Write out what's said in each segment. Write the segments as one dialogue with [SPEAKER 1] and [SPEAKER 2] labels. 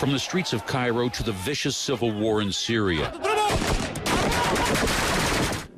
[SPEAKER 1] From the streets of Cairo to the vicious civil war in Syria,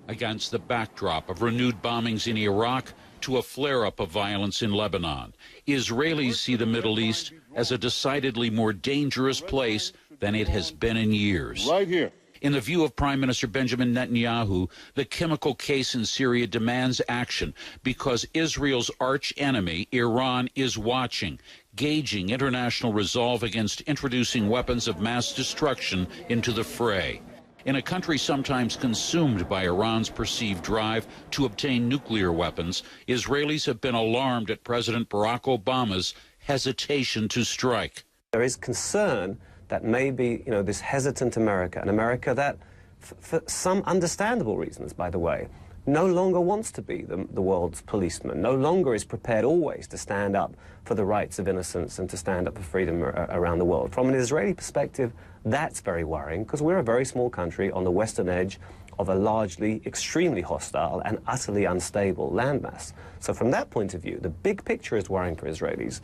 [SPEAKER 1] against the backdrop of renewed bombings in Iraq to a flare-up of violence in Lebanon, Israelis see the Middle East as a decidedly more dangerous place than it has been in years.
[SPEAKER 2] Right here.
[SPEAKER 1] In the view of Prime Minister Benjamin Netanyahu, the chemical case in Syria demands action because Israel's arch-enemy, Iran, is watching, gauging international resolve against introducing weapons of mass destruction into the fray. In a country sometimes consumed by Iran's perceived drive to obtain nuclear weapons, Israelis have been alarmed at President Barack Obama's hesitation to strike.
[SPEAKER 3] There is concern that maybe, this hesitant America, an America that, for some understandable reasons, by the way, no longer wants to be the world's policeman, no longer is prepared always to stand up for the rights of innocence and to stand up for freedom around the world. From an Israeli perspective, that's very worrying, because we're a very small country on the western edge of a largely extremely hostile and utterly unstable landmass. So from that point of view, the big picture is worrying for Israelis.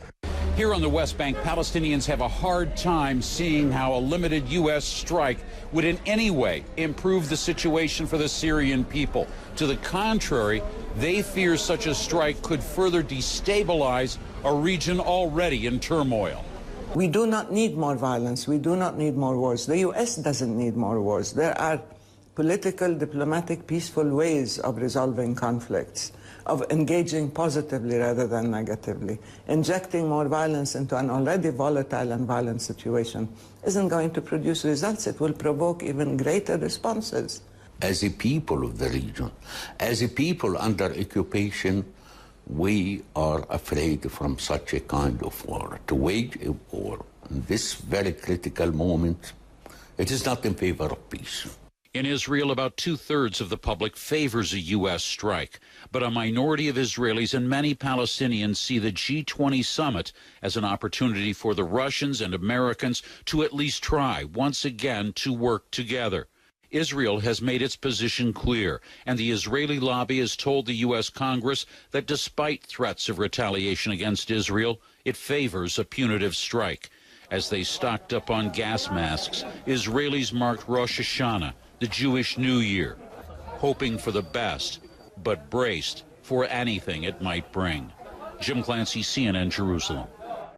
[SPEAKER 1] Here on the West Bank, Palestinians have a hard time seeing how a limited U.S. strike would in any way improve the situation for the Syrian people. To the contrary, they fear such a strike could further destabilize a region already in turmoil.
[SPEAKER 4] We do not need more violence. We do not need more wars. The U.S. doesn't need more wars. There are political, diplomatic, peaceful ways of resolving conflicts, of engaging positively rather than negatively. Injecting more violence into an already volatile and violent situation isn't going to produce results. It will provoke even greater responses.
[SPEAKER 5] As a people of the region, as a people under occupation, we are afraid from such a kind of war. To wage a war in this very critical moment, it is not in favor of peace.
[SPEAKER 1] In Israel, about two-thirds of the public favors a U.S. strike, but a minority of Israelis and many Palestinians see the G20 summit as an opportunity for the Russians and Americans to at least try once again to work together. Israel has made its position clear, and the Israeli lobby has told the U.S. Congress that despite threats of retaliation against Israel, it favors a punitive strike. As they stocked up on gas masks, Israelis marked Rosh Hashanah, the Jewish New Year, hoping for the best, but braced for anything it might bring. Jim Clancy, CNN, Jerusalem.